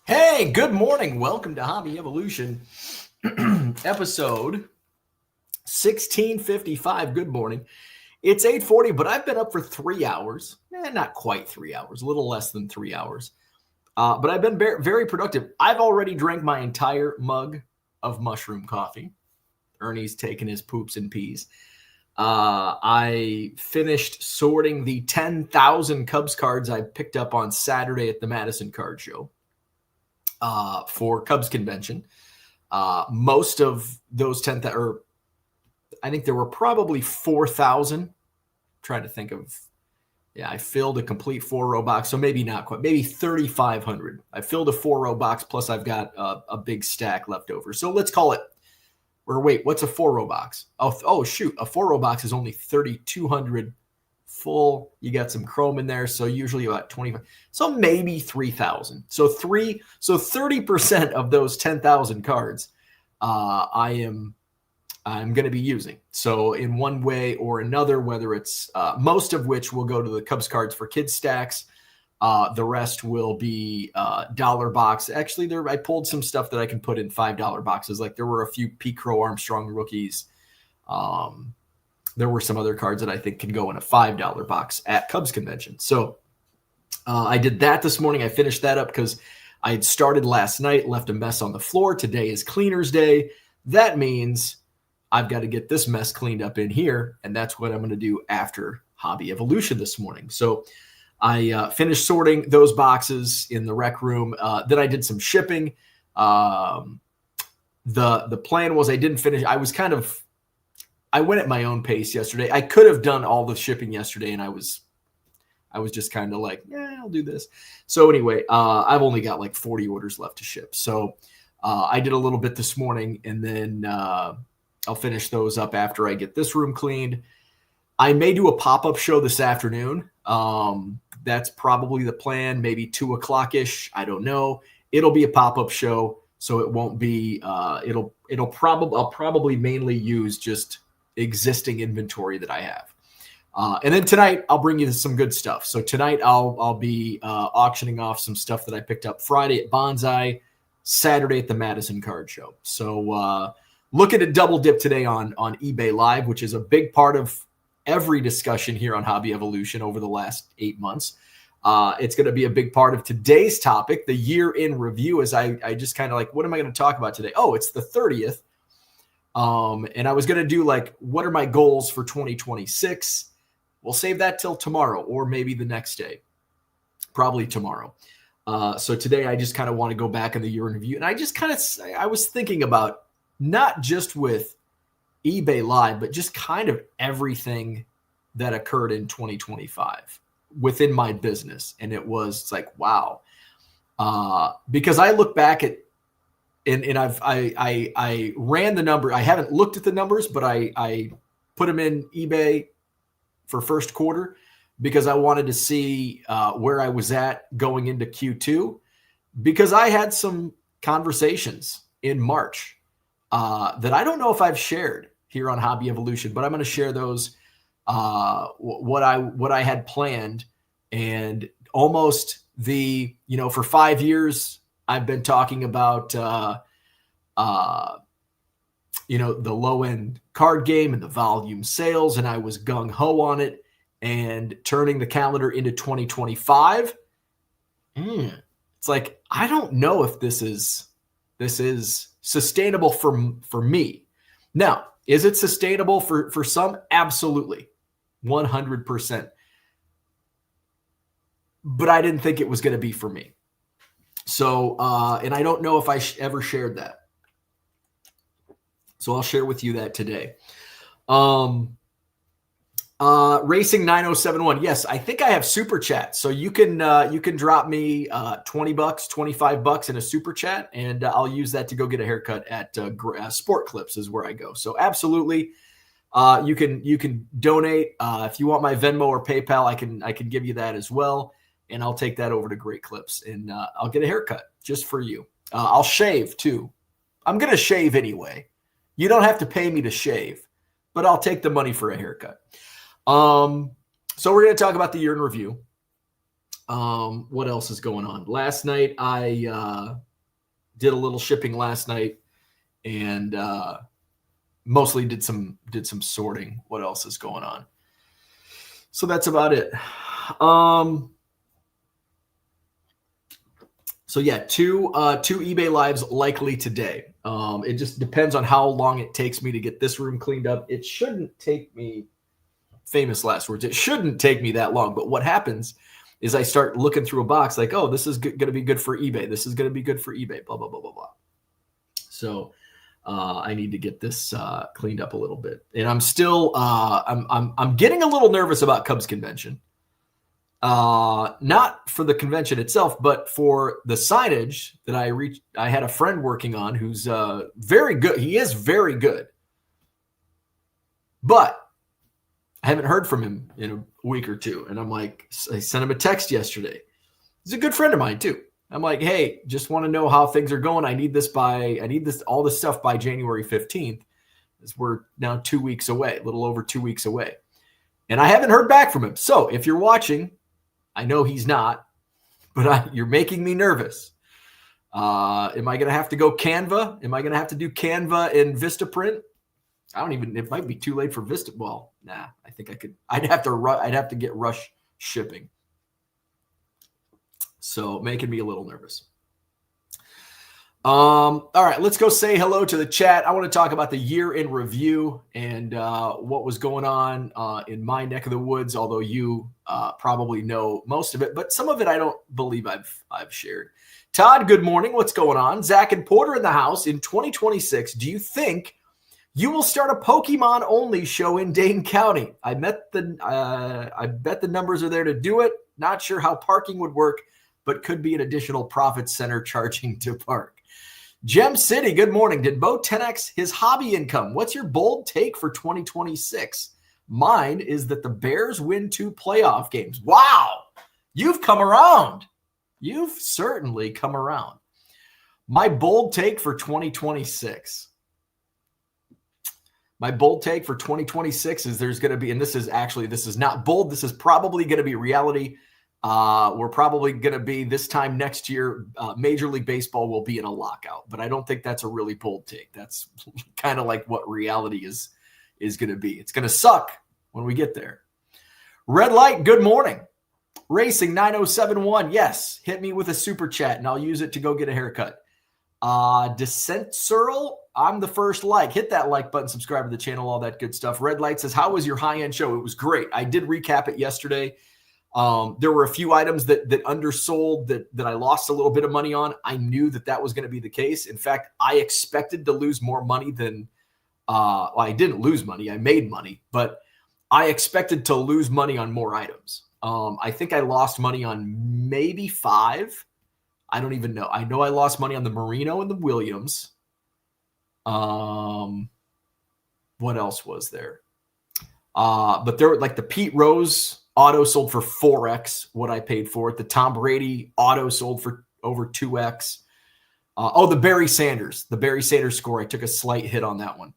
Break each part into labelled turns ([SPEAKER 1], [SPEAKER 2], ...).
[SPEAKER 1] Hey, good morning. Welcome to Hobby Evolution, episode 1655. Good morning. It's 8:40, but I've been up for 3 hours. Not quite 3 hours, a little less than 3 hours. But I've been very productive. I've already drank my entire mug of mushroom coffee. Ernie's taking his poops and peas. I finished sorting the 10,000 Cubs cards I picked up on Saturday at the Madison Card Show. For Cubs convention. Most of those 10,000, or I think there were probably 4,000. Trying to think of, I filled a complete 4-row box, so maybe not quite, maybe 3,500. I filled a 4-row box, plus I've got a big stack left over. So let's call it, or wait, what's a 4-row box? Oh, shoot, a 4-row box is only 3,200 full. You got some chrome in there, so usually about 25, so maybe 3,000. So 30% of those 10,000 cards I'm going to be using. So in one way or another, whether it's most of which will go to the Cubs cards for kids stacks, the rest will be dollar box. Actually, I pulled some stuff that I can put in $5 boxes. Like there were a few Pete Crow Armstrong rookies. There were some other cards that I think can go in a $5 box at Cubs convention. So I did that this morning. I finished that up because I had started last night, left a mess on the floor. Today is cleaners day. That means I've got to get this mess cleaned up in here. And that's what I'm going to do after Hobby Evolution this morning. So I finished sorting those boxes in the rec room. Then I did some shipping. The plan was I didn't finish. I went at my own pace yesterday. I could have done all the shipping yesterday, and I was just kind of like, I'll do this. So anyway, I've only got like 40 orders left to ship. So I did a little bit this morning, and then I'll finish those up after I get this room cleaned. I may do a pop-up show this afternoon. That's probably the plan, maybe 2 o'clock-ish. I don't know. It'll be a pop-up show, so it won't be, I'll probably mainly use just existing inventory that I have. And then tonight I'll bring you some good stuff. So tonight I'll be auctioning off some stuff that I picked up Friday at Bonsai, Saturday at the Madison Card Show. So looking at double dip today on eBay Live, which is a big part of every discussion here on Hobby Evolution over the last 8 months. It's going to be a big part of today's topic, the year in review, as I just kind of like, what am I going to talk about today? Oh, it's the 30th. And I was going to do like, what are my goals for 2026? We'll save that till tomorrow or maybe the next day, probably tomorrow. So today I just kind of want to go back in the year in review. And I was thinking about not just with eBay Live, but just kind of everything that occurred in 2025 within my business. And it's like, wow. Because I look back at, and I ran the number. I haven't looked at the numbers, but I put them in eBay for first quarter because I wanted to see where I was at going into Q2, because I had some conversations in March that I don't know if I've shared here on Hobby Evolution, but I'm going to share those, what I had planned. And almost for 5 years, I've been talking about, the low end card game and the volume sales. And I was gung ho on it and turning the calendar into 2025. It's like, I don't know if this is sustainable for me. Now, is it sustainable for some? Absolutely. 100%. But I didn't think it was going to be for me. So, and I don't know if I ever shared that. So I'll share with you that today. Racing 9071. Yes, I think I have super chat. So you can drop me $20, $25 in a super chat, and I'll use that to go get a haircut at Sport Clips is where I go. So absolutely, you can donate if you want my Venmo or PayPal. I can give you that as well, and I'll take that over to Great Clips, and I'll get a haircut just for you. I'll shave too. I'm gonna shave anyway. You don't have to pay me to shave, but I'll take the money for a haircut. So we're going to talk about the year in review. What else is going on? Last night, I did a little shipping last night, and mostly did some sorting. What else is going on? So that's about it. So yeah, two eBay lives likely today. It just depends on how long it takes me to get this room cleaned up. It shouldn't take me, famous last words, it shouldn't take me that long. But what happens is I start looking through a box like, oh, this is going to be good for eBay. This is going to be good for eBay, blah, blah, blah, blah, blah. So I need to get this cleaned up a little bit. And I'm still, I'm getting a little nervous about Cubs convention. Not for the convention itself, but for the signage that I had a friend working on who's very good. He is very good. But I haven't heard from him in a week or two. And I'm like, I sent him a text yesterday. He's a good friend of mine too. I'm like, hey, just want to know how things are going. I need all this stuff by January 15th. As we're now 2 weeks away, a little over 2 weeks away. And I haven't heard back from him. So if you're watching, I know he's not, but you're making me nervous. Am I going to have to go Canva? Am I going to have to do Canva in Vistaprint? It might be too late for Vista. Well, nah, I think I could. I'd have to get rush shipping. So making me a little nervous. All right, let's go say hello to the chat. I want to talk about the year in review and what was going on in my neck of the woods, although you probably know most of it, but some of it I don't believe I've shared. Todd, good morning. What's going on? Zach and Porter in the house. In 2026, do you think you will start a Pokemon only show in Dane County? I bet the numbers are there to do it. Not sure how parking would work, but could be an additional profit center charging to park. Gem City, good morning. Did Bo 10x his hobby income? What's your bold take for 2026? Mine is that the Bears win 2 playoff games. Wow, you've come around. You've certainly come around. My bold take for 2026. My bold take for 2026 is there's going to be, and this is not bold. This is probably going to be reality. We're probably going to be this time next year. Major League Baseball will be in a lockout, but I don't think that's a really bold take. That's kind of like what reality is going to be. It's going to suck when we get there. Red Light, good morning. Racing 9071. Yes, hit me with a super chat and I'll use it to go get a haircut. Descent Searle, I'm the first like. Hit that like button, subscribe to the channel, all that good stuff. Red Light says, how was your high-end show? It was great. I did recap it yesterday. There were a few items that undersold that I lost a little bit of money on. I knew that was going to be the case. In fact, I expected to lose more money than I didn't lose money. I made money, but I expected to lose money on more items. I think I lost money on maybe 5. I don't even know. I know I lost money on the Marino and the Williams. What else was there? But there were like the Pete Rose auto sold for 4x what I paid for it. The Tom Brady auto sold for over 2x. The Barry Sanders score. I took a slight hit on that one.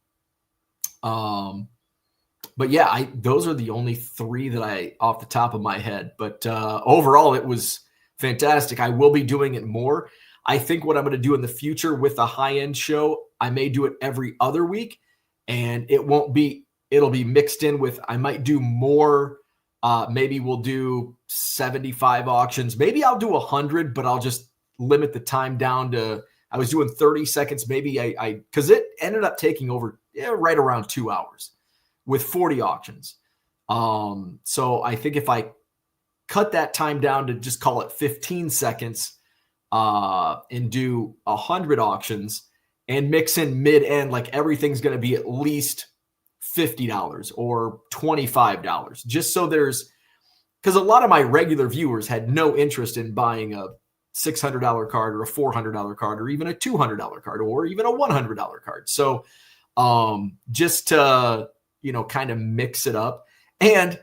[SPEAKER 1] But yeah, those are the only 3 that I off the top of my head. But overall, it was fantastic. I will be doing it more. I think what I'm going to do in the future with a high-end show, I may do it every other week, and it'll be mixed in with, I might do more. Maybe we'll do 75 auctions. Maybe I'll do 100, but I'll just limit the time down to, I was doing 30 seconds. Maybe because it ended up taking over right around 2 hours with 40 auctions. So I think if I cut that time down to just call it 15 seconds and do 100 auctions and mix in mid-end, like everything's going to be at least $50 or $25, just so because a lot of my regular viewers had no interest in buying a $600 card or a $400 card or even a $200 card or even a $100 card. So just to, kind of mix it up, and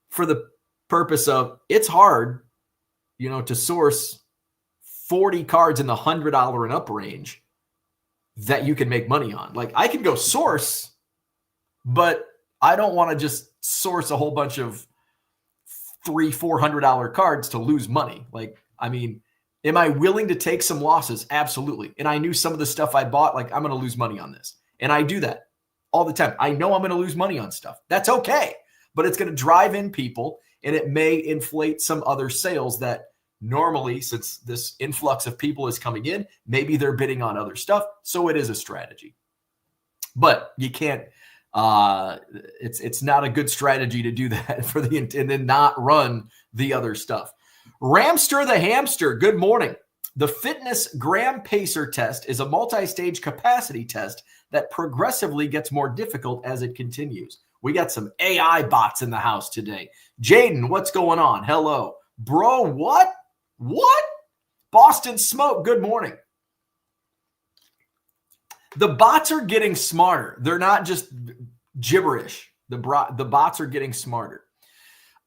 [SPEAKER 1] for the purpose of, it's hard, to source 40 cards in the $100 and up range that you can make money on. Like, I can go source, but I don't want to just source a whole bunch of $300-$400 cards to lose money. Like, I mean, am I willing to take some losses? Absolutely. And I knew some of the stuff I bought, like, I'm going to lose money on this. And I do that all the time. I know I'm going to lose money on stuff. That's okay. But it's going to drive in people, and it may inflate some other sales that normally, since this influx of people is coming in, maybe they're bidding on other stuff. So it is a strategy. But you can't, it's not a good strategy to do that and then not run the other stuff. Ramster the Hamster, good morning. The fitness gram pacer test is a multi-stage capacity test that progressively gets more difficult as it continues. We got some AI bots in the house today. Jaden, what's going on? Hello. Bro, what? What? Boston Smoke, good morning. The bots are getting smarter. They're not just gibberish. The bots are getting smarter.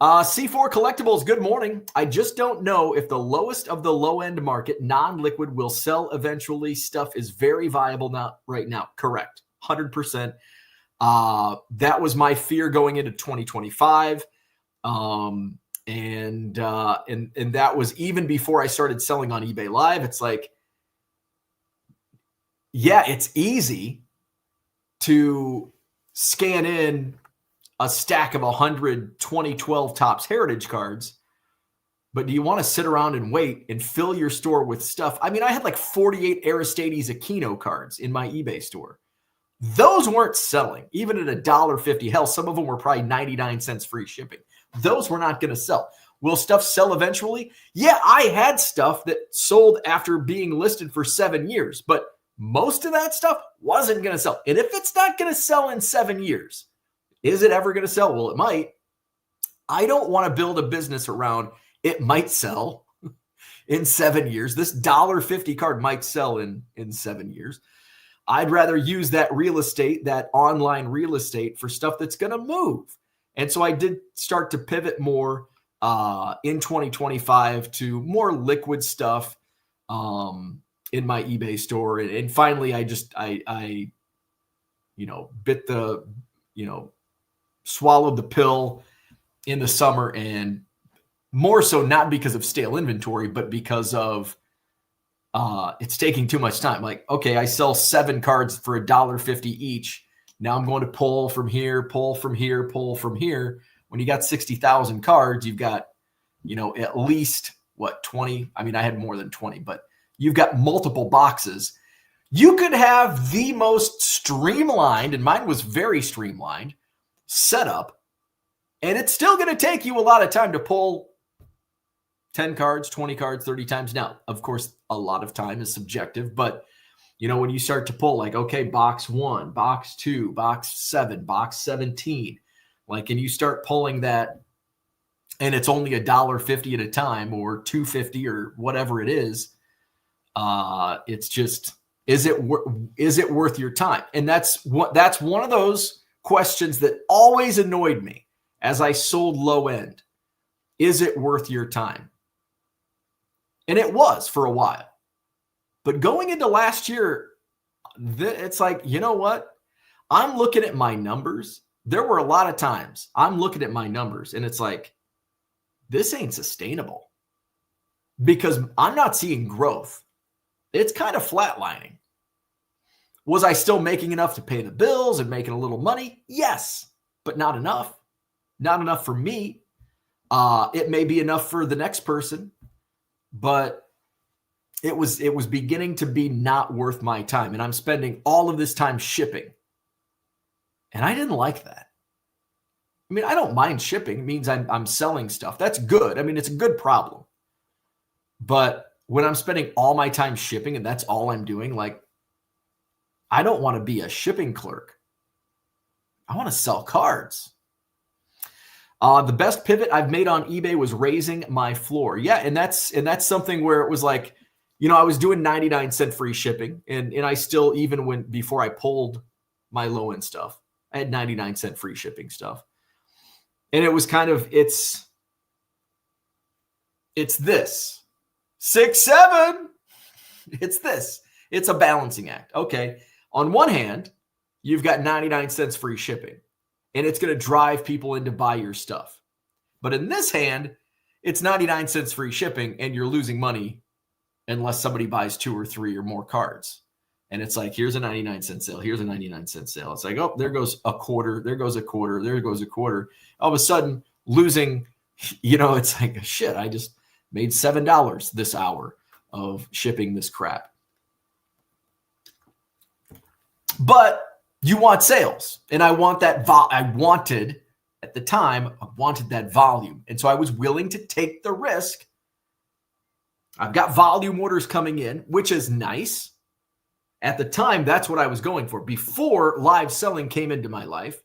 [SPEAKER 1] C4 Collectibles, good morning. I just don't know if the lowest of the low-end market, non-liquid, will sell eventually. Stuff is very viable now, right now. Correct. 100%. That was my fear going into 2025. And that was even before I started selling on eBay Live. It's like, yeah, it's easy to scan in a stack of 100 2012 Topps Heritage cards, but do you want to sit around and wait and fill your store with stuff? I mean, I had like 48 Aristides Aquino cards in my eBay store. Those weren't selling, even at $1.50. Hell, some of them were probably 99 cents free shipping. Those were not going to sell. Will stuff sell eventually? Yeah, I had stuff that sold after being listed for 7 years, but most of that stuff wasn't going to sell. And if it's not going to sell in 7 years, is it ever going to sell? Well, it might. I don't want to build a business around it might sell in 7 years. This $1.50 card might sell in 7 years. I'd rather use that real estate, that online real estate, for stuff that's going to move. And so I did start to pivot more in 2025 to more liquid stuff in my eBay store. And finally, I bit the, swallowed the pill in the summer, and more so not because of stale inventory, but because of it's taking too much time. Like, okay, I sell 7 cards for $1.50 each. Now I'm going to pull from here, pull from here, pull from here. When you got 60,000 cards, you've got, at least 20. I mean, I had more than 20, but you've got multiple boxes. You could have the most streamlined, and mine was very streamlined, setup, and it's still going to take you a lot of time to pull 10 cards, 20 cards, 30 times. Now, of course, a lot of time is subjective, but when you start to pull, like, okay, box 1, box 2, box 7, box 17, like, and you start pulling that, and it's only $1.50 at a time, or $2.50, or whatever it is. It's just, is it worth your time? And that's one of those questions that always annoyed me as I sold low end. Is it worth your time? And it was for a while. But going into last year, it's like, you know what? I'm looking at my numbers. There were a lot of times I'm looking at my numbers, and it's like, this ain't sustainable, because I'm not seeing growth. It's kind of flatlining. Was I still making enough to pay the bills and making a little money? Yes, but not enough. Not enough for me. It may be enough for the next person, but it was beginning to be not worth my time. And I'm spending all of this time shipping. And I didn't like that. I mean, I don't mind shipping. It means I'm selling stuff. That's good. I mean, it's a good problem. But when I'm spending all my time shipping and that's all I'm doing, like, I don't want to be a shipping clerk. I want to sell cards. The best pivot I've made on eBay was raising my floor. Yeah, and that's something where it was like, I was doing 99 cent free shipping, and I still, even before I pulled my low end stuff, I had 99 cent free shipping stuff. And it was kind of, it's this 6, 7. It's this. It's a balancing act. Okay. On one hand, you've got 99 cents free shipping, and it's going to drive people in to buy your stuff. But in this hand, it's 99 cents free shipping, and you're losing money unless somebody buys 2 or 3 or more cards. And it's like, here's a 99-cent sale. Here's a 99-cent sale. It's like, oh, there goes a quarter. There goes a quarter. There goes a quarter. All of a sudden, losing, it's like, shit, I just made $7 this hour of shipping this crap. But you want sales. And I want that. At the time, I wanted that volume. And so I was willing to take the risk. I've got volume orders coming in, which is nice. At the time, that's what I was going for. Before live selling came into my life,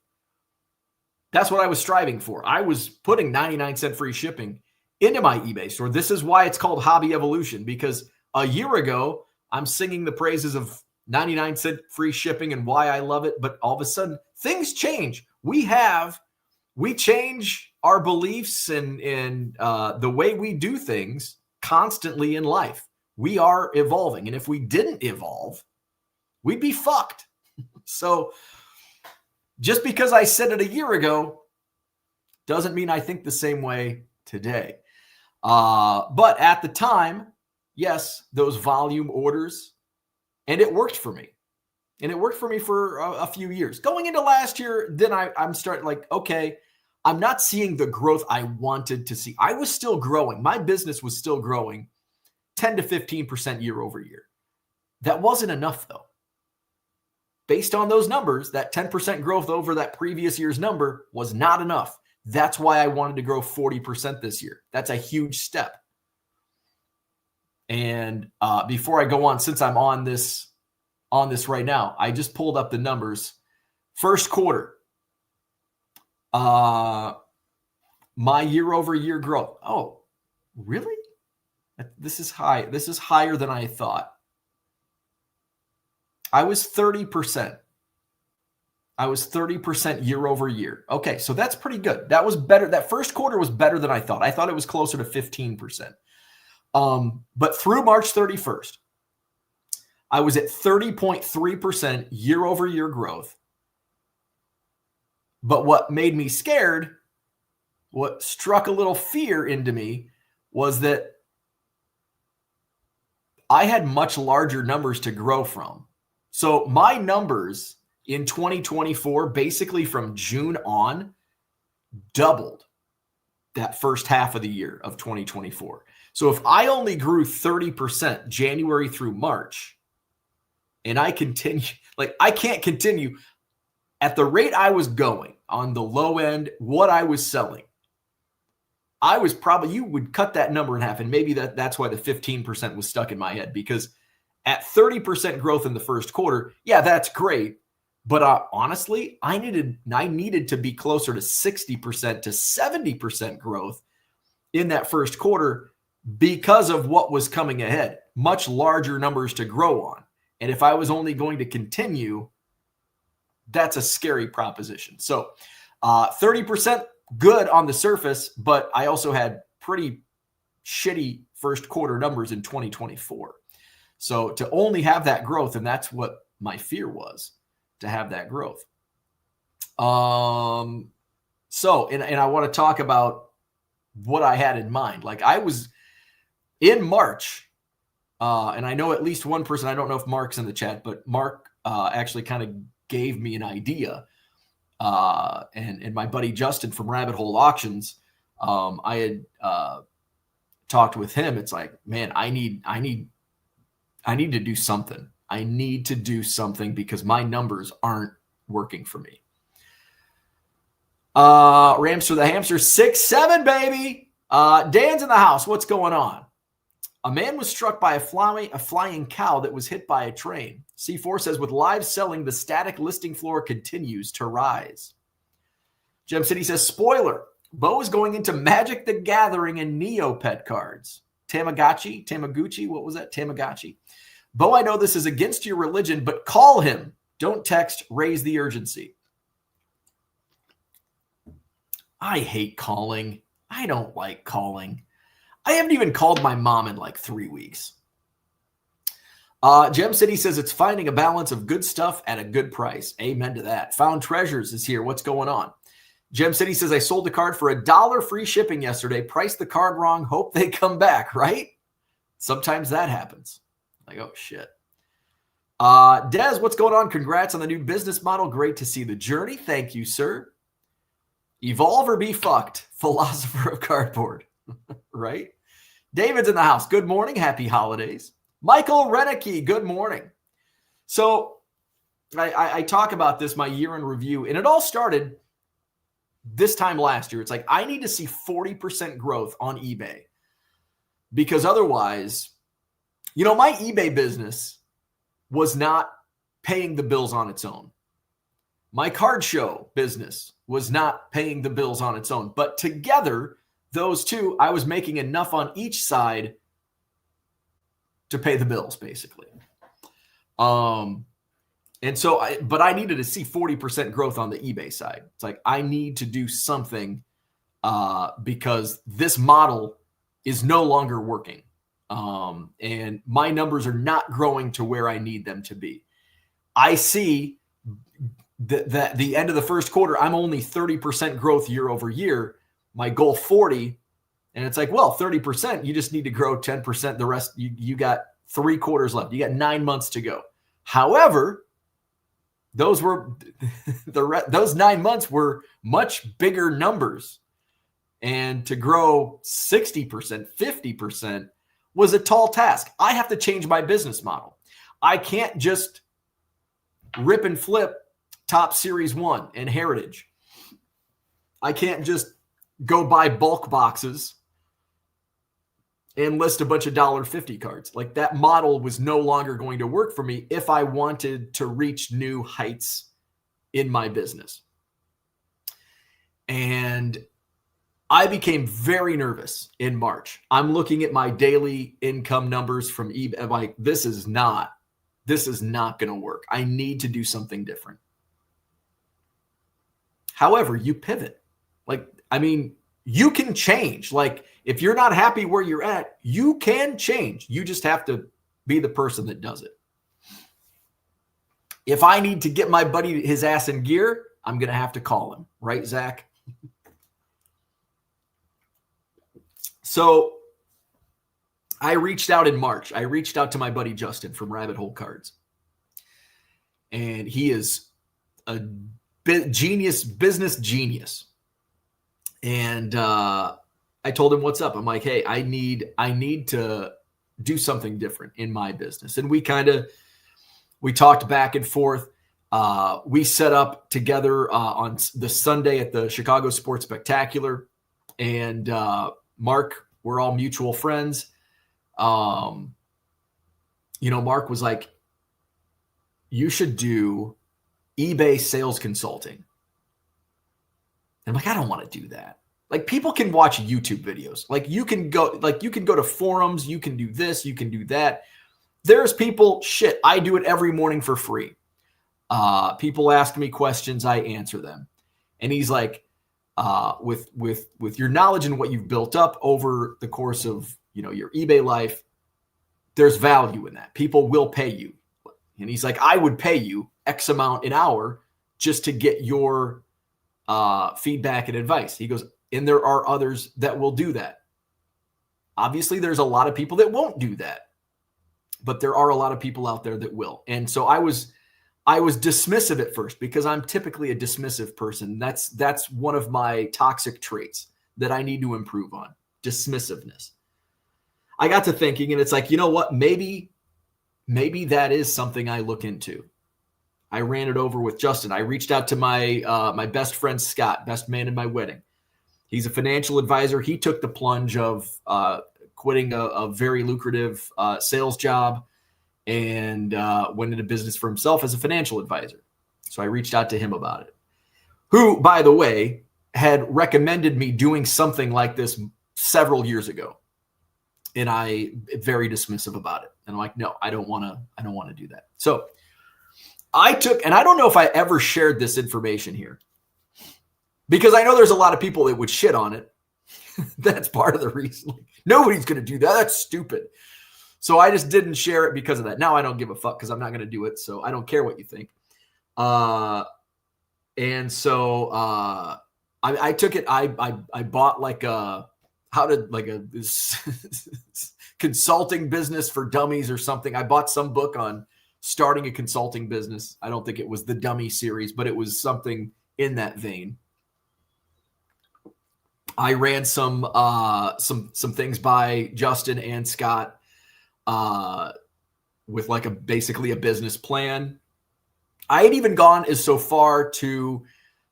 [SPEAKER 1] that's what I was striving for. I was putting 99-cent free shipping into my eBay store. This is why it's called Hobby Evolution, because a year ago, I'm singing the praises of 99-cent free shipping and why I love it. But all of a sudden, things change. We change our beliefs and the way we do things constantly in life. We are evolving. And if we didn't evolve, we'd be fucked. So just because I said it a year ago doesn't mean I think the same way today. But at the time, yes, those volume orders, and it worked for me. And it worked for me for a few years. Going into last year, then I'm starting like, okay, I'm not seeing the growth I wanted to see. I was still growing. My business was still growing 10 to 15% year over year. That wasn't enough, though. Based on those numbers, that 10% growth over that previous year's number was not enough. That's why I wanted to grow 40% this year. That's a huge step. And before I go on, since I'm on this right now, I just pulled up the numbers. First quarter, my year over year growth. Oh, really? This is high. This is higher than I thought. I was 30%. I was 30% year over year. Okay, so that's pretty good. That was better. That first quarter was better than I thought. I thought it was closer to 15%. But through March 31st, I was at 30.3% year over year growth. But what made me scared, what struck a little fear into me, was that I had much larger numbers to grow from. So my numbers in 2024, basically from June on, doubled that first half of the year of 2024. So if I only grew 30% January through March, and I continue, I can't continue at the rate I was going on the low end, what I was selling, I was probably, you would cut that number in half. And maybe that's why the 15% was stuck in my head, because at 30% growth in the first quarter, yeah, that's great. But honestly, I needed to be closer to 60% to 70% growth in that first quarter because of what was coming ahead. Much larger numbers to grow on. And if I was only going to continue, that's a scary proposition. So 30% good on the surface, but I also had pretty shitty first quarter numbers in 2024. So to only have that growth, and that's what my fear was, to have that growth. And I want to talk about what I had in mind. Like I was in March, and I know at least one person, I don't know if Mark's in the chat, but Mark actually kind of gave me an idea. And my buddy Justin from Rabbit Hole Auctions, I had talked with him. It's like, man, I need to do something. I need to do something because my numbers aren't working for me. Rams for the Hamster 6-7, baby. Dan's in the house. What's going on? A man was struck by a flying cow that was hit by a train. C4 says, with live selling, the static listing floor continues to rise. Gem City says, spoiler, Bo is going into Magic the Gathering and Neopet cards. Tamagotchi, what was that? Tamagotchi. Bo, I know this is against your religion, but call him. Don't text, raise the urgency. I hate calling. I don't like calling. I haven't even called my mom in like 3 weeks. Gem City says it's finding a balance of good stuff at a good price. Amen to that. Found Treasures is here. What's going on? Gem City says, I sold the card for $1 free shipping yesterday. Priced the card wrong. Hope they come back, right? Sometimes that happens. Like, oh, shit. Des, what's going on? Congrats on the new business model. Great to see the journey. Thank you, sir. Evolve or be fucked. Philosopher of cardboard. Right? David's in the house. Good morning. Happy holidays. Michael Renicky, good morning. So I talk about this, my year in review, and it all started this time last year. It's like, I need to see 40% growth on eBay because otherwise, my eBay business was not paying the bills on its own. My card show business was not paying the bills on its own. But together, those two, I was making enough on each side to pay the bills, basically. And so, but I needed to see 40% growth on the eBay side. It's like, I need to do something because this model is no longer working. And my numbers are not growing to where I need them to be. I see that the end of the first quarter, I'm only 30% growth year over year. My goal 40. And it's like, well, 30%, you just need to grow 10%. The rest, you got 3 quarters left. You got 9 months to go. However, those 9 months were much bigger numbers. And to grow 60%, 50% was a tall task. I have to change my business model. I can't just rip and flip Top Series 1 and Heritage. I can't just go buy bulk boxes and list a bunch of $1.50 cards. Like, that model was no longer going to work for me if I wanted to reach new heights in my business. And I became very nervous in March. I'm looking at my daily income numbers from eBay. I'm like, this is not going to work. I need to do something different. However, you pivot. You can change. Like, if you're not happy where you're at, you can change. You just have to be the person that does it. If I need to get my buddy his ass in gear, I'm going to have to call him. Right, Zach? So I reached out in March. I reached out to my buddy Justin from Rabbit Hole Cards. And he is a business genius. And I told him what's up. I'm like, hey, I need to do something different in my business. And we talked back and forth. We set up together on the Sunday at the Chicago Sports Spectacular. And Mark, we're all mutual friends. Mark was like, you should do eBay sales consulting. And I'm like, I don't want to do that. Like, people can watch YouTube videos. Like, you can go to forums, you can do this, you can do that. There's people, I do it every morning for free. People ask me questions, I answer them. And he's like, with your knowledge and what you've built up over the course of, your eBay life, there's value in that. People will pay you. And he's like, I would pay you X amount an hour just to get your feedback and advice. He goes, and there are others that will do that. Obviously, there's a lot of people that won't do that, but there are a lot of people out there that will. And so I was dismissive at first because I'm typically a dismissive person. That's one of my toxic traits that I need to improve on, dismissiveness. I got to thinking, and it's like, you know what? Maybe that is something I look into. I ran it over with Justin. I reached out to my best friend, Scott, best man in my wedding. He's a financial advisor. He took the plunge of quitting a very lucrative sales job and went into business for himself as a financial advisor. So I reached out to him about it, who, by the way, had recommended me doing something like this several years ago. And I very dismissive about it. And I'm like, no, I don't want to do that. So I took, and I don't know if I ever shared this information here, because I know there's a lot of people that would shit on it. That's part of the reason. Like, nobody's going to do that. That's stupid. So I just didn't share it because of that. Now I don't give a fuck because I'm not going to do it. So I don't care what you think. And so I took it. I bought like a this consulting business for dummies or something. I bought some book on starting a consulting business. I don't think it was the Dummy series, but it was something in that vein. I ran some things by Justin and Scott with like basically a business plan. I had even gone as so far to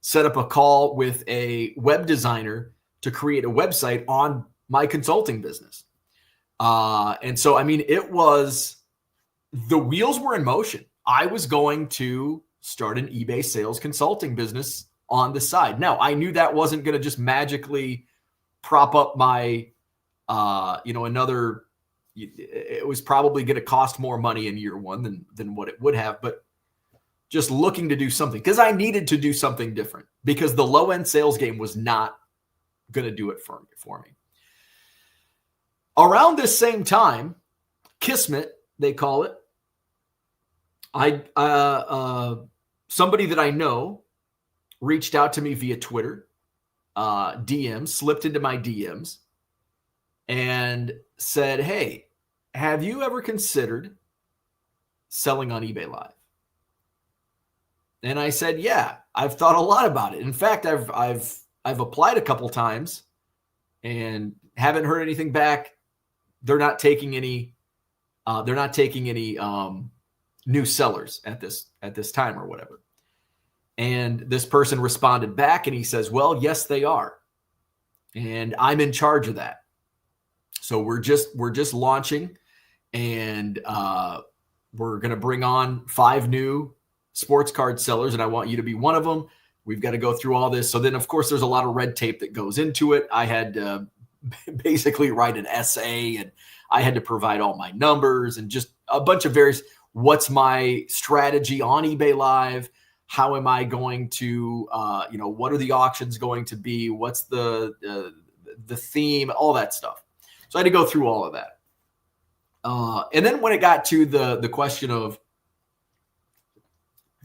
[SPEAKER 1] set up a call with a web designer to create a website on my consulting business. And so, I mean, the wheels were in motion. I was going to start an eBay sales consulting business on the side. Now, I knew that wasn't going to just magically prop up my, it was probably going to cost more money in year one than what it would have, but just looking to do something because I needed to do something different because the low end sales game was not going to do it for me. Around this same time, Kismet, they call it, somebody that I know reached out to me via Twitter, DMs, slipped into my DMs and said, "Hey, have you ever considered selling on eBay Live?" And I said, "Yeah, I've thought a lot about it. In fact, I've applied a couple times and haven't heard anything back. They're not taking any new sellers at this time or whatever." And this person responded back and he says, "Well, yes, they are. And I'm in charge of that. So we're just launching and we're going to bring on 5 new sports card sellers, and I want you to be one of them. We've got to go through all this." So then, of course, there's a lot of red tape that goes into it. I had to basically write an essay, and I had to provide all my numbers and just a bunch of various, what's my strategy on eBay Live? How am I going to, what are the auctions going to be? What's the theme? All that stuff. So I had to go through all of that. And then when it got to the question of,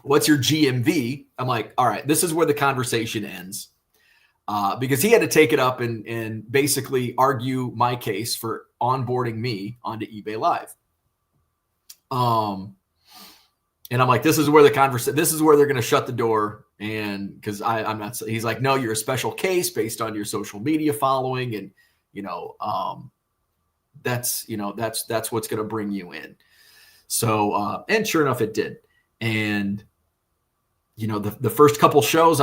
[SPEAKER 1] what's your GMV? I'm like, all right, this is where the conversation ends. Because he had to take it up and basically argue my case for onboarding me onto eBay Live. And I'm like, this is where this is where they're going to shut the door. And because I'm not, he's like, "No, you're a special case based on your social media following. And, that's what's going to bring you in." So, and sure enough, it did. And, the first couple shows,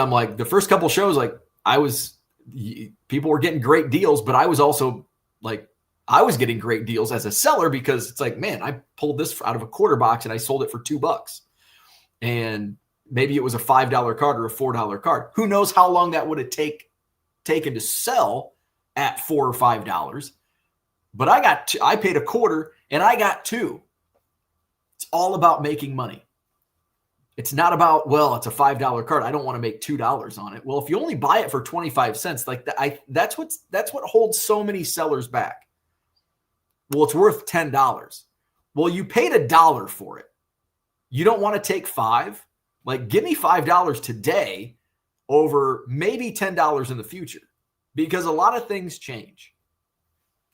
[SPEAKER 1] people were getting great deals, but I was also like, I was getting great deals as a seller because it's like, man, I pulled this out of a quarter box and I sold it for $2. And maybe it was a $5 card or a $4 card. Who knows how long that would have taken to sell at $4 or $5. But I paid a quarter and I got 2. It's all about making money. It's not about, well, it's a $5 card, I don't want to make $2 on it. Well, if you only buy it for 25 cents, like that's what holds so many sellers back. Well, it's worth $10. Well, you paid $1 for it. You don't want to take 5? Like, give me $5 today over maybe $10 in the future, because a lot of things change.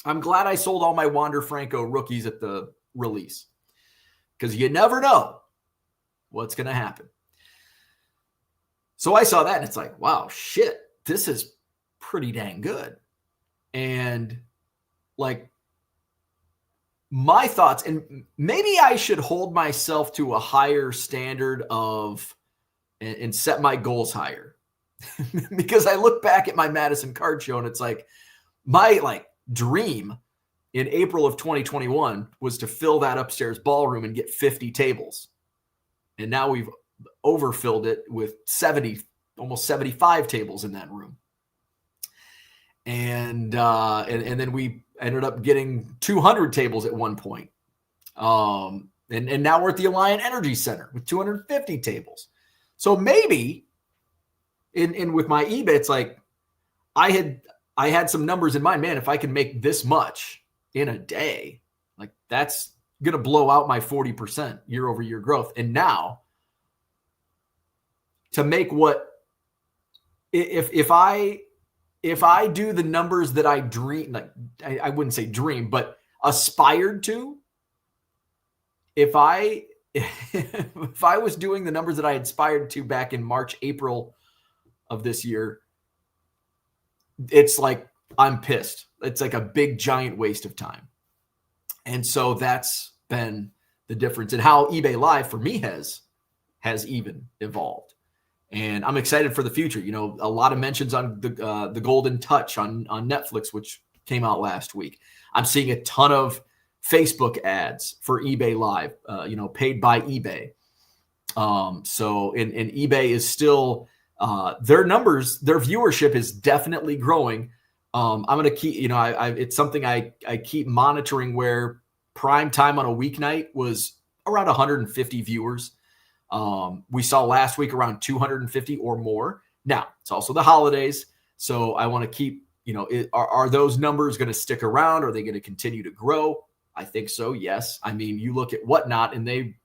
[SPEAKER 1] I'm glad I sold all my Wander Franco rookies at the release, because you never know what's going to happen. So I saw that and it's like, wow, shit, this is pretty dang good. And like, my thoughts, and maybe I should hold myself to a higher standard and set my goals higher. Because I look back at my Madison card show and it's like, my dream in April of 2021 was to fill that upstairs ballroom and get 50 tables. And now we've overfilled it with 70, almost 75 tables in that room. And then we ended up getting 200 tables at one point. And now we're at the Alliant Energy Center with 250 tables. So maybe in with my eBay, it's like I had some numbers in mind, man, if I can make this much in a day, like that's going to blow out my 40% year over year growth. And now to make what if I do the numbers that I dream, like I wouldn't say dream, but aspired to, if I was doing the numbers that I aspired to back in March, April of this year, it's like I'm pissed. It's like a big giant waste of time. And so that's been the difference in how eBay Live for me has even evolved. And I'm excited for the future. You know, a lot of mentions on the Golden Touch on Netflix, which came out last week. I'm seeing a ton of Facebook ads for eBay Live, paid by eBay. So eBay is still, their numbers, their viewership is definitely growing. I'm going to keep, it's something I keep monitoring, where prime time on a weeknight was around 150 viewers. We saw last week around 250 or more. Now, it's also the holidays, so I want to keep, are those numbers going to stick around? Are they going to continue to grow? I think so, yes. I mean, you look at Whatnot, and they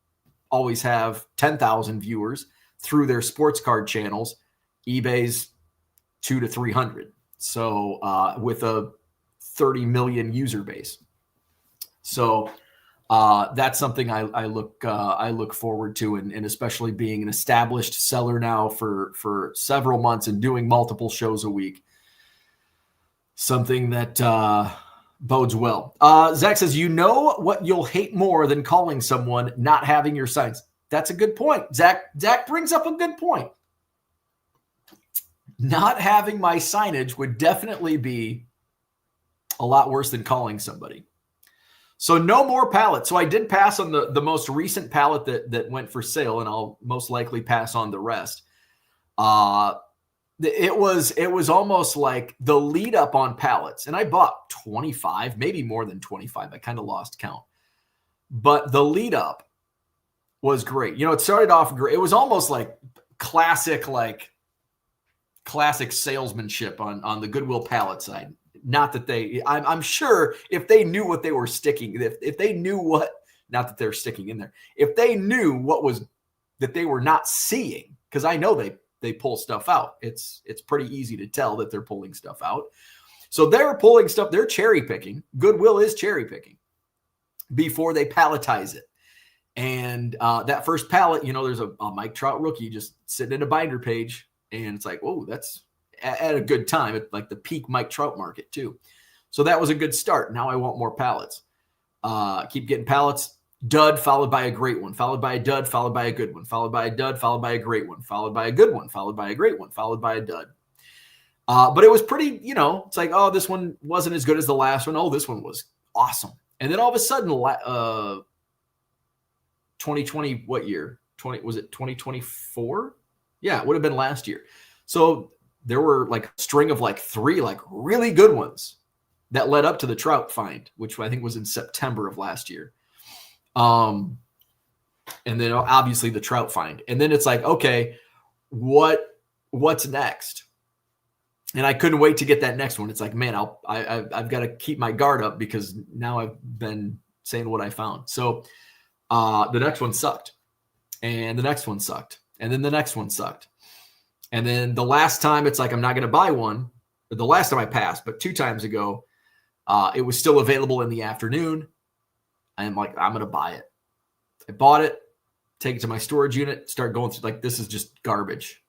[SPEAKER 1] always have 10,000 viewers through their sports card channels. eBay's 200 to 300. So with a 30 million user base. So that's something I look forward to, and especially being an established seller now for several months and doing multiple shows a week. Something that bodes well. Zach says, you know what you'll hate more than calling someone not having your signs? That's a good point. Zach brings up a good point. Not having my signage would definitely be a lot worse than calling somebody. So no more pallets. So I did pass on the most recent pallet that went for sale, and I'll most likely pass on the rest. It was almost like the lead up on pallets, and I bought 25, maybe more than 25. I kind of lost count, but the lead up was great. It started off great. It was almost like classic salesmanship on the Goodwill pallet side. Not that I'm sure if they knew what they were sticking, if they knew what, not that they're sticking in there, if they knew what was that they were not seeing, because I know they pull stuff out. It's pretty easy to tell that they're pulling stuff out. So they're pulling stuff, they're cherry picking. Goodwill is cherry picking before they palletize it. And that first pallet, there's a Mike Trout rookie just sitting in a binder page, and it's like, oh, that's at a good time, at like the peak Mike Trout market too. So that was a good start. Now I want more pallets. Keep getting pallets. Dud followed by a great one, followed by a dud, followed by a good one, followed by a dud, followed by a great one, followed by a good one, followed by a great one, followed by a dud. But it was pretty, it's like, oh, this one wasn't as good as the last one. Oh, this one was awesome. And then all of a sudden, 2020, what year? Was it 2024? Yeah, it would have been last year. So there were like a string of like 3 like really good ones that led up to the Trout find, which I think was in September of last year. And then obviously the Trout find. And then it's like, okay, what's next? And I couldn't wait to get that next one. It's like, man, I've got to keep my guard up, because now I've been saying what I found. So the next one sucked, and the next one sucked, and then the next one sucked. And then the last time, it's like, I'm not going to buy one. The last time I passed, but 2 times ago, it was still available in the afternoon. I'm like, I'm going to buy it. I bought it, take it to my storage unit, start going through, like, this is just garbage.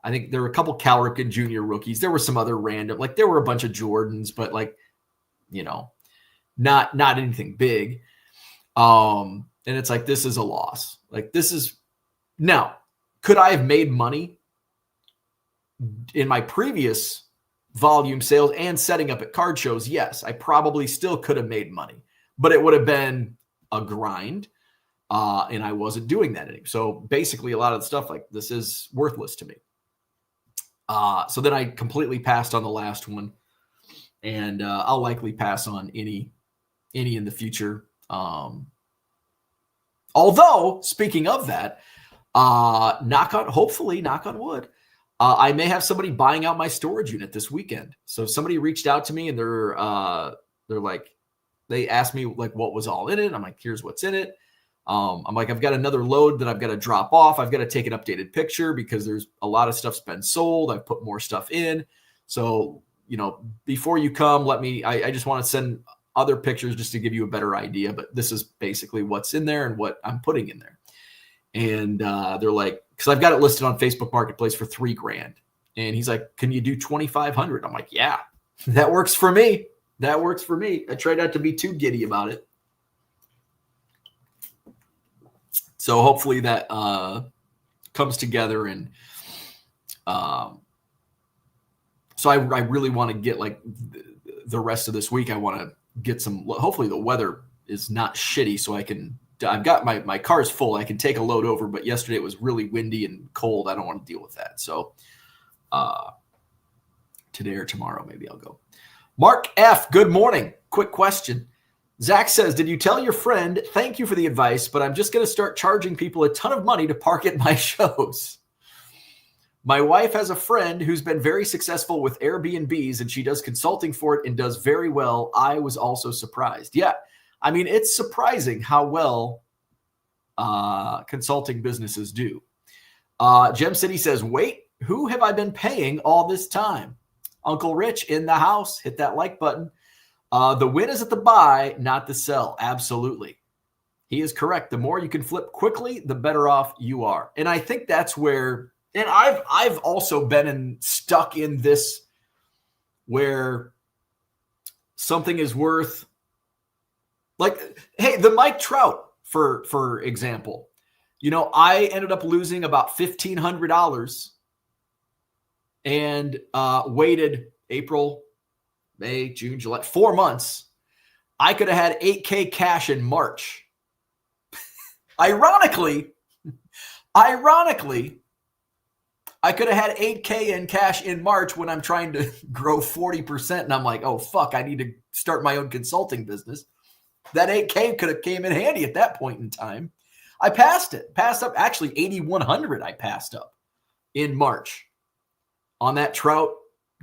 [SPEAKER 1] I think there were a couple Cal Ripken Jr. rookies. There were some other random, like there were a bunch of Jordans, but like, not anything big. And it's like, this is a loss. Like, this is, now, could I have made money in my previous volume sales and setting up at card shows? Yes, I probably still could have made money, but it would have been a grind. And I wasn't doing that anymore. So basically a lot of the stuff like this is worthless to me. So then I completely passed on the last one, and I'll likely pass on any in the future. Although, speaking of that, knock on wood, I may have somebody buying out my storage unit this weekend. So somebody reached out to me, and they're like, they asked me like what was all in it. I'm like, here's what's in it. I'm like, I've got another load that I've got to drop off. I've got to take an updated picture because there's a lot of stuff's been sold. I've put more stuff in. So, before you come, I just want to send other pictures just to give you a better idea. But this is basically what's in there and what I'm putting in there. And they're like, because I've got it listed on Facebook Marketplace for $3,000. And he's like, can you do 2,500? I'm like, yeah, that works for me. That works for me. I try not to be too giddy about it. So hopefully that comes together. And so I really want to get like the rest of this week. I want to get some, hopefully the weather is not shitty so I've got my car's full. I can take a load over, but yesterday it was really windy and cold. I don't want to deal with that. So today or tomorrow, maybe I'll go. Mark F., good morning. Quick question. Zach says, did you tell your friend, thank you for the advice, but I'm just going to start charging people a ton of money to park at my shows? My wife has a friend who's been very successful with Airbnbs, and she does consulting for it and does very well. I was also surprised. Yeah. I mean, it's surprising how well consulting businesses do. Gem City says, wait, who have I been paying all this time? Uncle Rich in the house. Hit that like button. The win is at the buy, not the sell. Absolutely. He is correct. The more you can flip quickly, the better off you are. And I think that's where, and I've also been stuck in this where something is worth, like, hey, the Mike Trout, for example, I ended up losing about $1,500 and waited April, May, June, July, 4 months. I could have had $8,000 cash in March. Ironically, I could have had $8,000 in cash in March when I'm trying to grow 40%. And I'm like, oh, fuck, I need to start my own consulting business. That $8,000 could have came in handy at that point in time. I passed up actually 8,100. I passed up in March on that Trout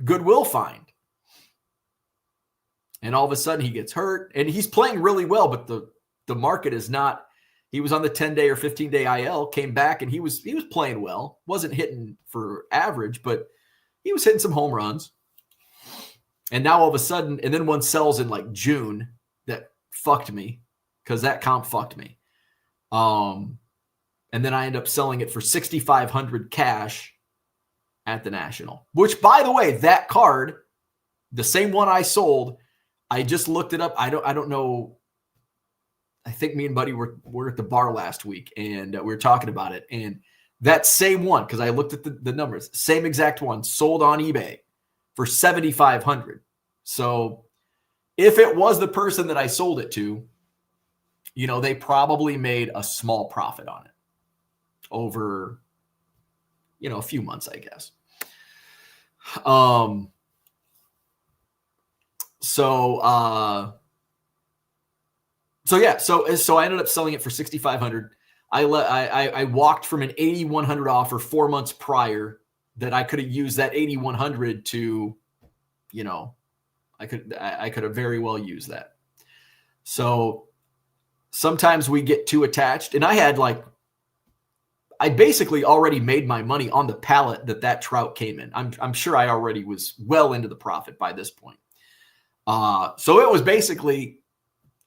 [SPEAKER 1] Goodwill find. And all of a sudden he gets hurt and he's playing really well, but the market is not. He was on the 10-day or 15-day IL, came back and he was playing well. Wasn't hitting for average, but he was hitting some home runs. And now all of a sudden, and then one sells in like June that fucked me because that comp fucked me. And then I end up selling it for $6,500 cash at the National, which, by the way, that card, the same one I sold, I just looked it up. I don't know. I think me and Buddy were at the bar last week and we were talking about it. And that same one, because I looked at the numbers, same exact one sold on eBay for $7,500. So if it was the person that I sold it to, they probably made a small profit on it over, a few months, I guess. So I ended up selling it for $6,500. I walked from an $8,100 offer 4 months prior that I could have used that $8,100 to, I could have very well used that. So sometimes we get too attached, and I basically already made my money on the pallet that Trout came in. I'm sure I already was well into the profit by this point. So it was basically,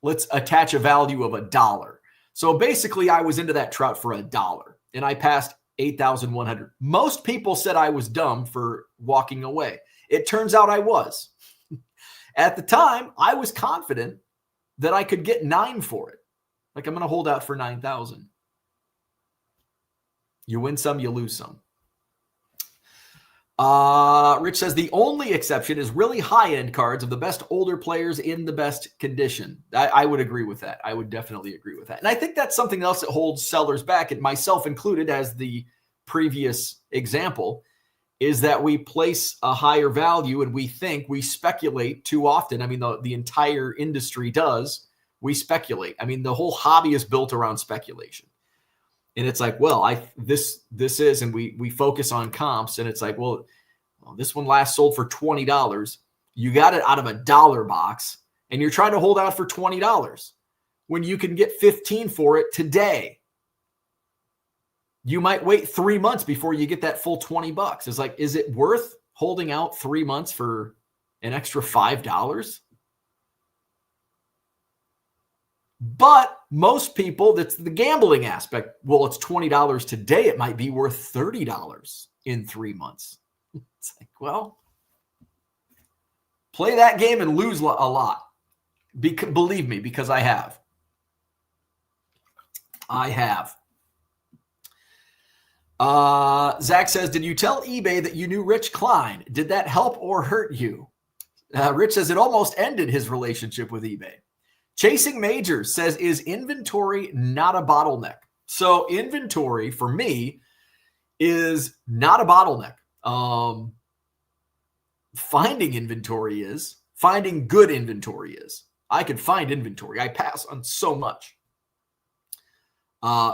[SPEAKER 1] let's attach a value of $1. So basically I was into that Trout for $1 and I passed 8,100. Most people said I was dumb for walking away. It turns out I was. At the time, I was confident that I could get 9 for it. Like, I'm going to hold out for 9,000. You win some, you lose some. Rich says the only exception is really high-end cards of the best older players in the best condition. I would agree with that. I would definitely agree with that. And I think that's something else that holds sellers back, and myself included as the previous example, is that we place a higher value and we speculate too often. I mean, the entire industry does. We speculate. I mean, the whole hobby is built around speculation. And it's like, well, this is, and we focus on comps, and it's like, well, this one last sold for $20. You got it out of $1 box, and you're trying to hold out for $20. when you can get 15 for it today? You might wait 3 months before you get that full $20. It's like, is it worth holding out 3 months for an extra $5? But most people, that's the gambling aspect. Well, it's $20 today. It might be worth $30 in 3 months. It's like, well, play that game and lose a lot. Believe me, because I have. Zach says, did you tell eBay that you knew Rich Klein? Did that help or hurt you? Rich says it almost ended his relationship with eBay. Chasing Majors says, is inventory not a bottleneck? So inventory for me is not a bottleneck. Finding inventory is. Finding good inventory is. I could find inventory. I pass on so much.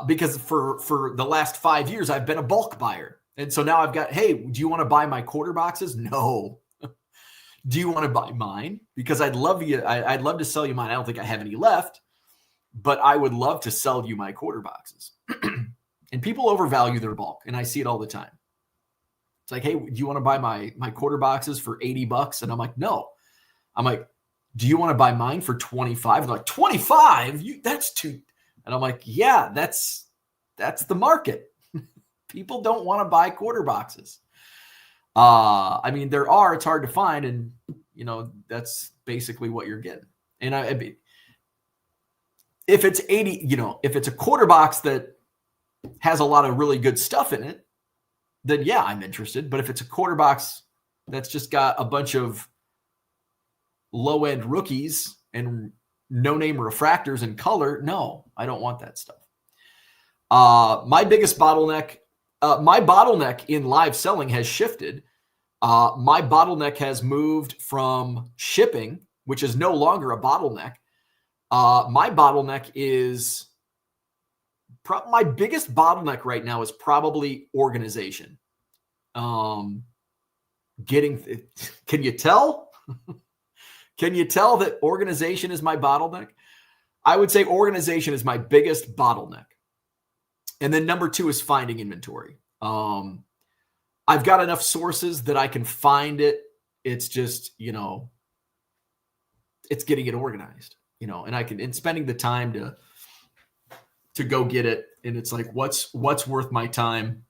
[SPEAKER 1] Because for the last 5 years, I've been a bulk buyer. And so now I've got, hey, do you want to buy my quarter boxes? No. Do you want to buy mine? Because I'd love to sell you mine. I don't think I have any left, but I would love to sell you my quarter boxes. And people overvalue their bulk, and I see it all the time. It's like, hey, do you want to buy my quarter boxes for $80? And I'm like, no. I'm like, do you want to buy mine for $25? They're like, $25? That's too. And I'm like, yeah, that's the market. People don't want to buy quarter boxes. I mean, it's hard to find, and that's basically what you're getting. And I mean, if it's 80, if it's a quarter box that has a lot of really good stuff in it, then yeah, I'm interested. But if it's a quarter box that's just got a bunch of low-end rookies and no-name refractors and color, no, I don't want that stuff. My bottleneck in live selling has shifted. My bottleneck has moved from shipping, which is no longer a bottleneck. My bottleneck is my biggest bottleneck right now is probably organization. Can you tell? Can you tell that organization is my bottleneck? I would say organization is my biggest bottleneck. And then number 2 is finding inventory. I've got enough sources that I can find it. It's just, it's getting it organized, and spending the time to go get it. And it's like, what's worth my time?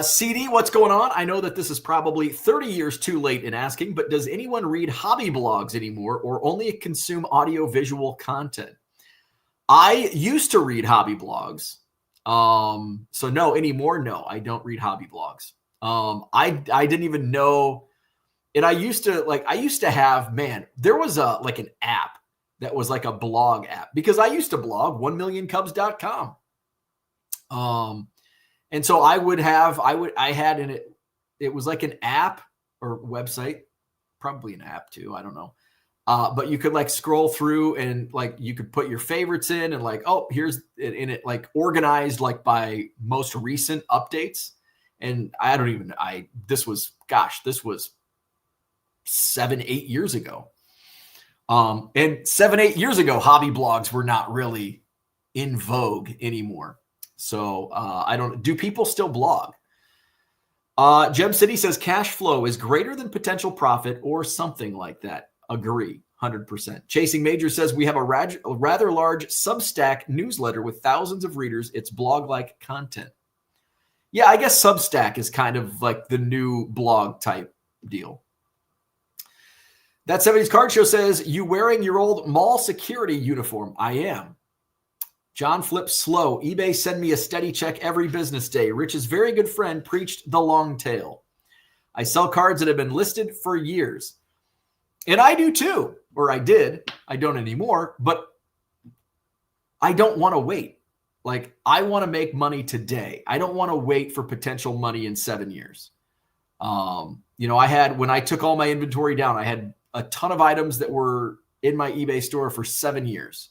[SPEAKER 1] CD, what's going on? I know that this is probably 30 years too late in asking, but does anyone read hobby blogs anymore or only consume audio visual content? I used to read hobby blogs. So no, anymore. No, I don't read hobby blogs. I didn't even know. And I used to have, there was an app that was like a blog app, because I used to blog 1millioncubs.com. And so it was like an app or website, probably an app too. I don't know. But you could scroll through and you could put your favorites in and here's in it, organized by most recent updates. And this was 7-8 years ago. And 7-8 years ago, hobby blogs were not really in vogue anymore. So do people still blog? Gem City says cash flow is greater than potential profit or something like that. Agree, 100%. Chasing Major says we have a rather large Substack newsletter with thousands of readers. It's blog-like content. Yeah, I guess Substack is kind of like the new blog type deal. That 70s Card Show says, you wearing your old mall security uniform? I am. John flips slow. eBay send me a steady check every business day. Rich's very good friend preached the long tail. I sell cards that have been listed for years. And I do too, or I did. I don't anymore, but I don't want to wait. I want to make money today. I don't want to wait for potential money in 7 years. When I took all my inventory down, I had a ton of items that were in my eBay store for 7 years.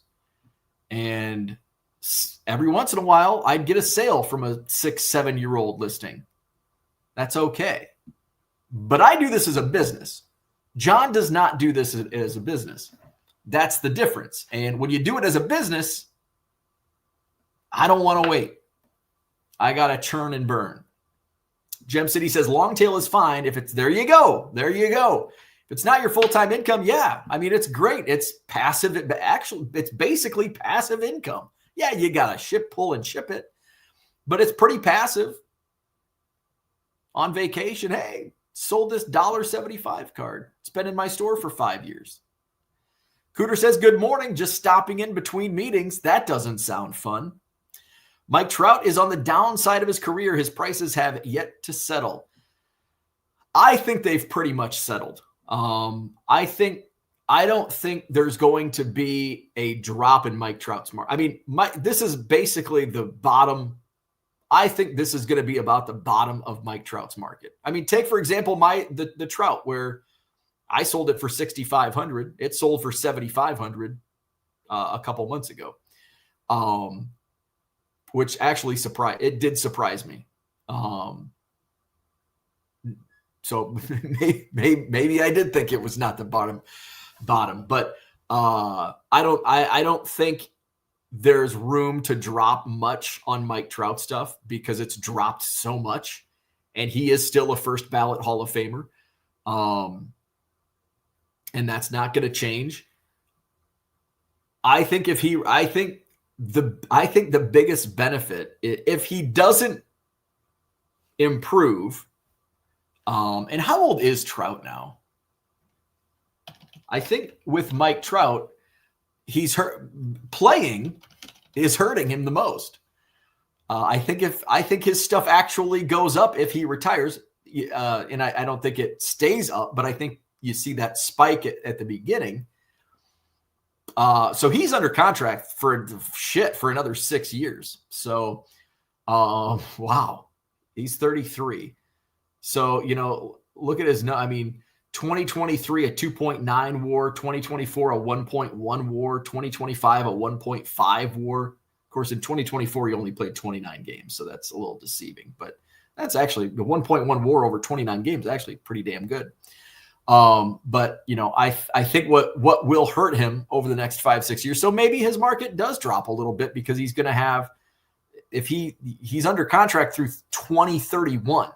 [SPEAKER 1] And every once in a while, I'd get a sale from a 6-7-year-old listing. That's okay. But I do this as a business. John does not do this as a business. That's the difference. And when you do it as a business, I don't want to wait. I got to churn and burn. Gem City says long tail is fine if it's there you go. There you go. If it's not your full-time income, yeah. I mean, it's great. It's passive. Actually, it's basically passive income. Yeah, you got to ship, pull, and ship it. But it's pretty passive. On vacation, hey, sold this $1.75 card. It's been in my store for 5 years. Cooter says, good morning. Just stopping in between meetings. That doesn't sound fun. Mike Trout is on the downside of his career. His prices have yet to settle. I think they've pretty much settled. I don't think there's going to be a drop in Mike Trout's market. I mean, this is basically the bottom. I think this is going to be about the bottom of Mike Trout's market. I mean, take for example the Trout, where I sold it for $6,500. It sold for $7,500 a couple months ago, which actually did surprise me. So maybe I did think it was not the bottom, but I don't think there's room to drop much on Mike Trout stuff because it's dropped so much, and he is still a first ballot Hall of Famer. And that's not going to change. I think the biggest benefit, if he doesn't improve, and how old is Trout now? I think with Mike Trout, playing is hurting him the most. I think his stuff actually goes up if he retires, and I don't think it stays up, but I think you see that spike at the beginning. So he's under contract for another 6 years. So, wow, he's 33. So, look at his, 2023, a 2.9 WAR, 2024, a 1.1 WAR, 2025, a 1.5 WAR. Of course, in 2024, he only played 29 games. So that's a little deceiving, but that's actually the 1.1 WAR over 29 games, actually pretty damn good. But I think what will hurt him over the next 5-6 years. So maybe his market does drop a little bit because he's going to have, if he's under contract through 2031,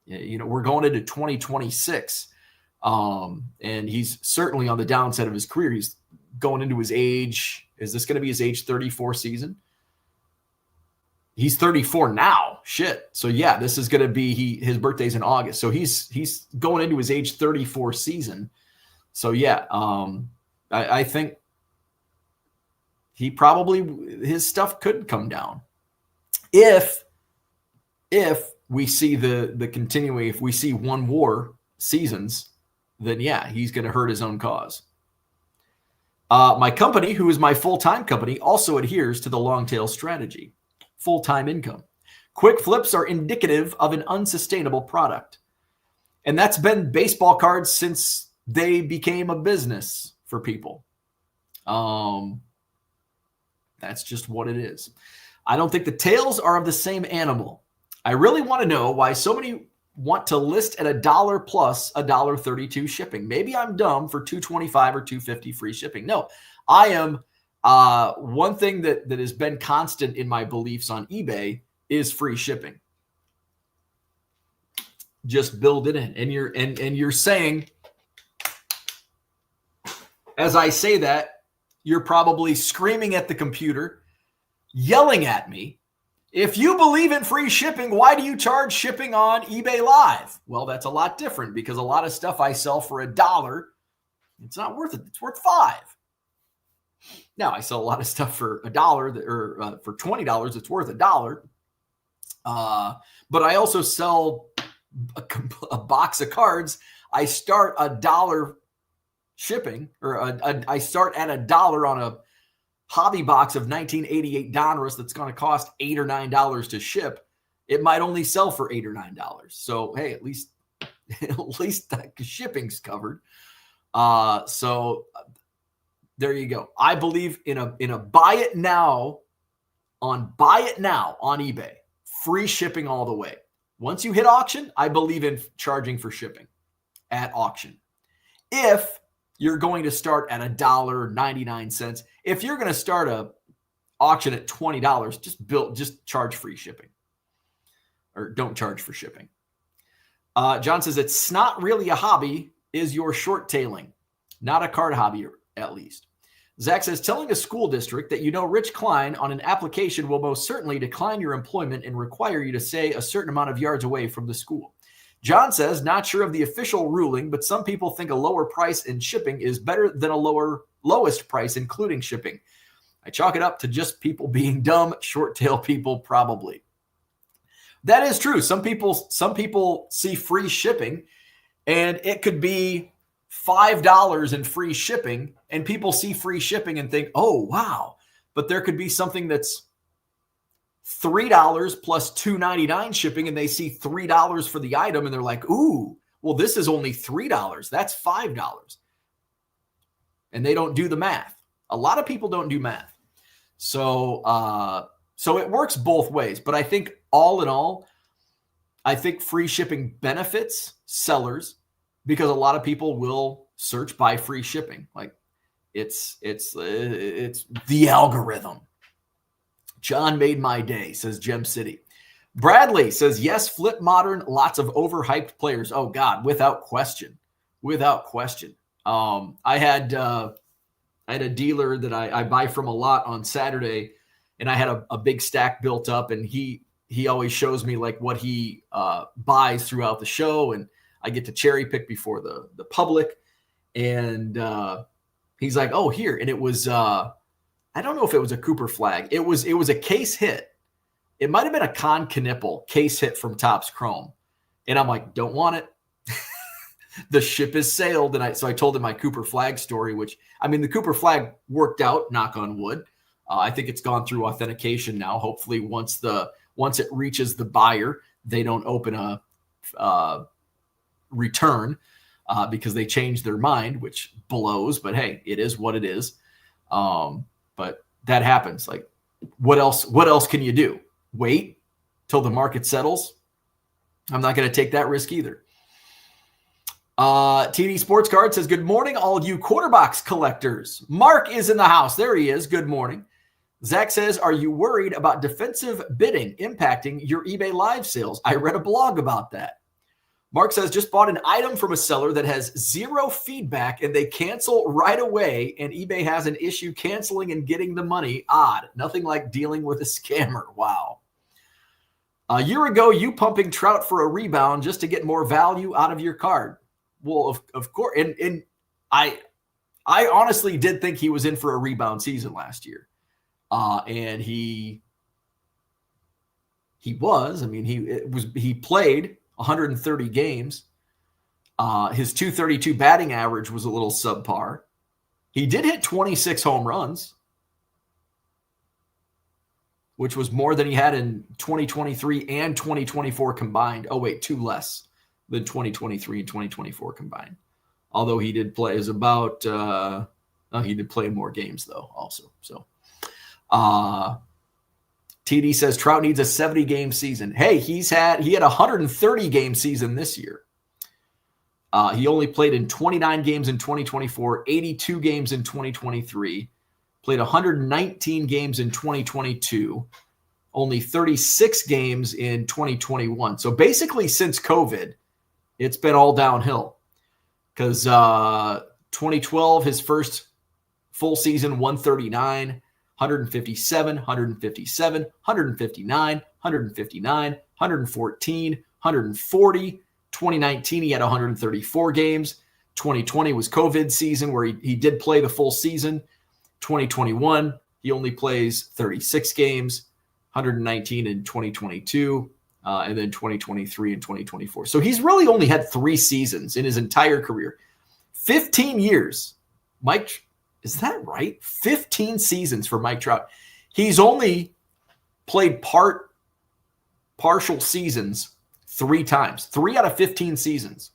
[SPEAKER 1] we're going into 2026. And he's certainly on the downside of his career. He's going into his age. Is this going to be his age 34 season? He's 34 now. Shit. So yeah, this is going to be his birthday's in August. So he's going into his age 34 season. So yeah, I think his stuff could come down if we see the continuing. If we see one WAR seasons, then yeah, he's going to hurt his own cause. My company, who is my full-time company, also adheres to the long tail strategy. Full-time income. Quick flips are indicative of an unsustainable product. And that's been baseball cards since they became a business for people. That's just what it is. I don't think the tails are of the same animal. I really want to know why so many want to list at $1 plus $1.32 shipping. Maybe I'm dumb for $2.25 or $2.50 free shipping. No, I am. One thing that has been constant in my beliefs on eBay is free shipping. Just build it in. And you're saying, as I say that, you're probably screaming at the computer, yelling at me. If you believe in free shipping, why do you charge shipping on eBay Live? Well, that's a lot different because a lot of stuff I sell for $1, it's not worth it. It's worth $5. Now, I sell a lot of stuff for $1 or for $20. It's worth $1. But I also sell a box of cards. I start $1 shipping, or I start at $1 on a hobby box of 1988 Donruss that's going to cost $8 or $9 to ship. It might only sell for $8 or $9. So hey, at least the shipping's covered. So there you go. I believe in a buy it now on eBay. Free shipping all the way. Once you hit auction, I believe in charging for shipping at auction. if you're going to start at $1.99. If you're going to start a auction at $20, just charge free shipping, or don't charge for shipping. John says it's not really a hobby. Is your short tailing not a card hobby, at least? Zach says telling a school district that you know Rich Klein on an application will most certainly decline your employment and require you to stay a certain amount of yards away from the school. John says not sure of the official ruling, but some people think a lower price in shipping is better than a lowest price including shipping. I chalk it up to just people being dumb. Short tail people probably. That is true. Some people see free shipping, and it could be $5 in free shipping, and people see free shipping and think, oh, wow. But there could be something that's $3 plus $2.99 shipping, and they see $3 for the item, and they're like, ooh, well, this is only $3. That's $5. And they don't do the math. A lot of people don't do math. So it works both ways. But I think all in all, I think free shipping benefits sellers because a lot of people will search by free shipping. Like it's the algorithm. John made my day, says Gem City. Bradley says, yes, Flip Modern, lots of overhyped players. Oh God, without question. Without question. I had a dealer that I buy from a lot on Saturday, and I had a big stack built up, and he always shows me like what he buys throughout the show, and I get to cherry pick before the public. And he's like, oh, here. And it was, I don't know if it was a Cooper flag. It was a case hit. It might've been a Con Knipple case hit from Topps Chrome. And I'm like, don't want it. The ship has sailed. And so I told him my Cooper flag story, which, I mean, the Cooper flag worked out, knock on wood. I think it's gone through authentication now. Hopefully once it reaches the buyer, they don't open a return because they changed their mind, which blows, but hey, it is what it is. But that happens. Like what else can you do? Wait till the market settles? I'm not going to take that risk either. TD Sports Card says, good morning, all you quarterbacks collectors. Mark is in the house. There he is. Good morning. Zach says, are you worried about defensive bidding impacting your eBay live sales? I read a blog about that. Mark says, just bought an item from a seller that has zero feedback and they cancel right away, and eBay has an issue canceling and getting the money. Odd. Nothing like dealing with a scammer. Wow. A year ago, you pumping Trout for a rebound just to get more value out of your card. Well, of course. And I honestly did think he was in for a rebound season last year. And he was. I mean, he played 130 games. His 232 batting average was a little subpar. He did hit 26 home runs, which was more than he had in 2023 and 2024 combined. Oh, wait, 2 less than 2023 and 2024 combined. Although he did play he did play more games though also. So TD says Trout needs a 70-game season. Hey, he had a 130-game season this year. He only played in 29 games in 2024, 82 games in 2023, played 119 games in 2022, only 36 games in 2021. So basically since COVID, it's been all downhill because 2012, his first full season, 139, 157, 157, 159, 159, 114, 140. 2019, he had 134 games. 2020 was COVID season where he did play the full season. 2021, he only plays 36 games, 119 in 2022. And then 2023 and 2024. So he's really only had 3 seasons in his entire career. 15 years. Mike, is that right? 15 seasons for Mike Trout. He's only played partial seasons 3 times. 3 out of 15 seasons.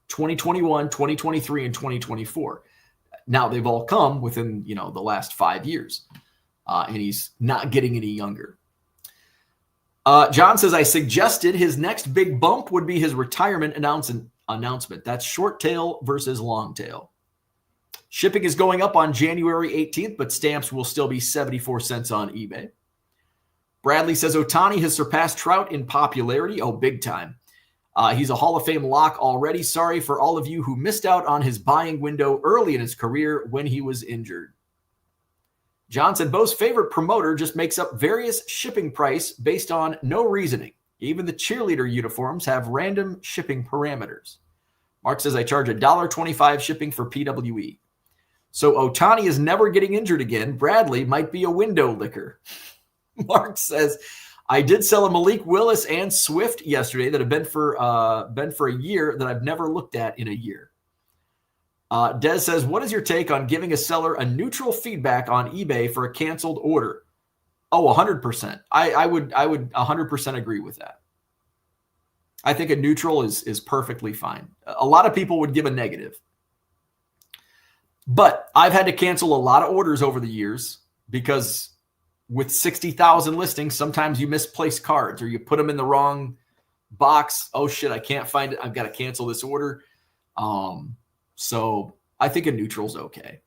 [SPEAKER 1] 2021, 2023, and 2024. Now they've all come within, the last 5 years. And he's not getting any younger. John says, I suggested his next big bump would be his retirement announcement announcement. That's short tail versus long tail. Shipping is going up on January 18th, but stamps will still be 74 cents on eBay. Bradley says Ohtani has surpassed Trout in popularity. Oh, big time. He's a Hall of Fame lock already. Sorry for all of you who missed out on his buying window early in his career when he was injured. John said Bo's favorite promoter just makes up various shipping price based on no reasoning. Even the cheerleader uniforms have random shipping parameters. Mark says I charge $1.25 shipping for PWE. So Ohtani is never getting injured again. Bradley might be a window licker. Mark says I did sell a Malik Willis and Swift yesterday that have been for a year that I've never looked at in a year. Des says, what is your take on giving a seller a neutral feedback on eBay for a canceled order? Oh, 100%. I would 100% agree with that. I think a neutral is perfectly fine. A lot of people would give a negative. But I've had to cancel a lot of orders over the years because with 60,000 listings, sometimes you misplace cards or you put them in the wrong box. Oh, shit, I can't find it. I've got to cancel this order. So I think a neutral's okay.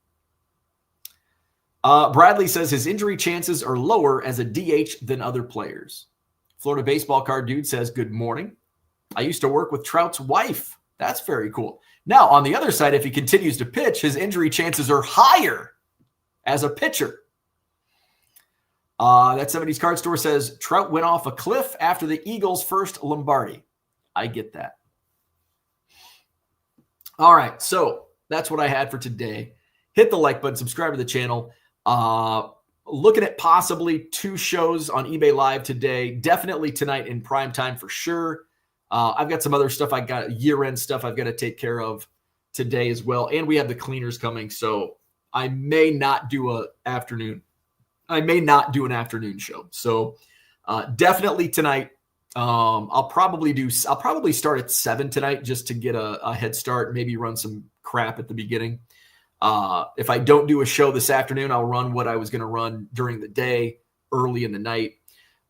[SPEAKER 1] Bradley says his injury chances are lower as a DH than other players. Florida baseball card dude says, good morning. I used to work with Trout's wife. That's very cool. Now, on the other side, if he continues to pitch, his injury chances are higher as a pitcher. That 70s card store says Trout went off a cliff after the Eagles' first Lombardi. I get that. All right, so that's what I had for today. Hit the like button, subscribe to the channel. Looking at possibly 2 shows on eBay Live today. Definitely tonight in prime time for sure. I've got some other stuff. I got year-end stuff I've got to take care of today as well. And we have the cleaners coming, so I may not do an afternoon. I may not do an afternoon show. So definitely tonight. I'll probably start at 7 tonight just to get a head start, maybe run some crap at the beginning. If I don't do a show this afternoon, I'll run what I was going to run during the day, early in the night,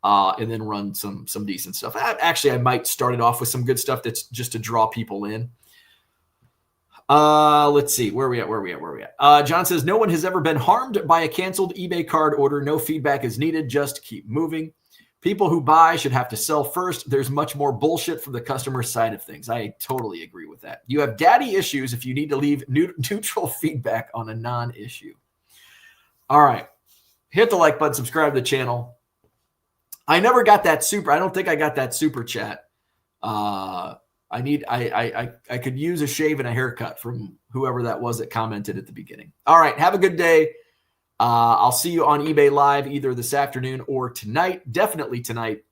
[SPEAKER 1] and then run some decent stuff. Actually, I might start it off with some good stuff that's just to draw people in. Let's see. Where are we at? John says, no one has ever been harmed by a canceled eBay card order. No feedback is needed. Just keep moving. People who buy should have to sell first. There's much more bullshit from the customer side of things. I totally agree with that. You have daddy issues if you need to leave neutral feedback on a non-issue. All right. Hit the like button, subscribe to the channel. I never got that I don't think I got that super chat. I could use a shave and a haircut from whoever that was that commented at the beginning. All right. Have a good day. I'll see you on eBay Live either this afternoon or tonight. Definitely tonight.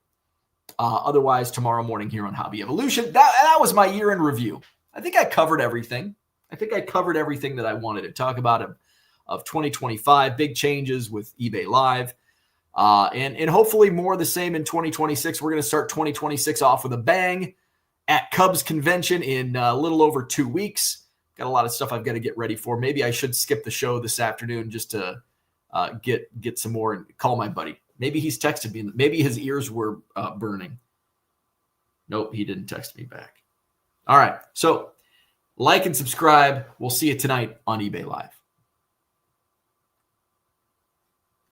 [SPEAKER 1] Otherwise, tomorrow morning here on Hobby Evolution. That was my year-end review. I think I covered everything. I think I covered everything that I wanted to talk about of 2025. Big changes with eBay Live. And hopefully more the same in 2026. We're going to start 2026 off with a bang at Cubs Convention in a little over 2 weeks. Got a lot of stuff I've got to get ready for. Maybe I should skip the show this afternoon just to get some more and call my buddy. Maybe he's texted me. Maybe his ears were burning. Nope, he didn't text me back. All right, so like and subscribe. We'll see you tonight on eBay Live.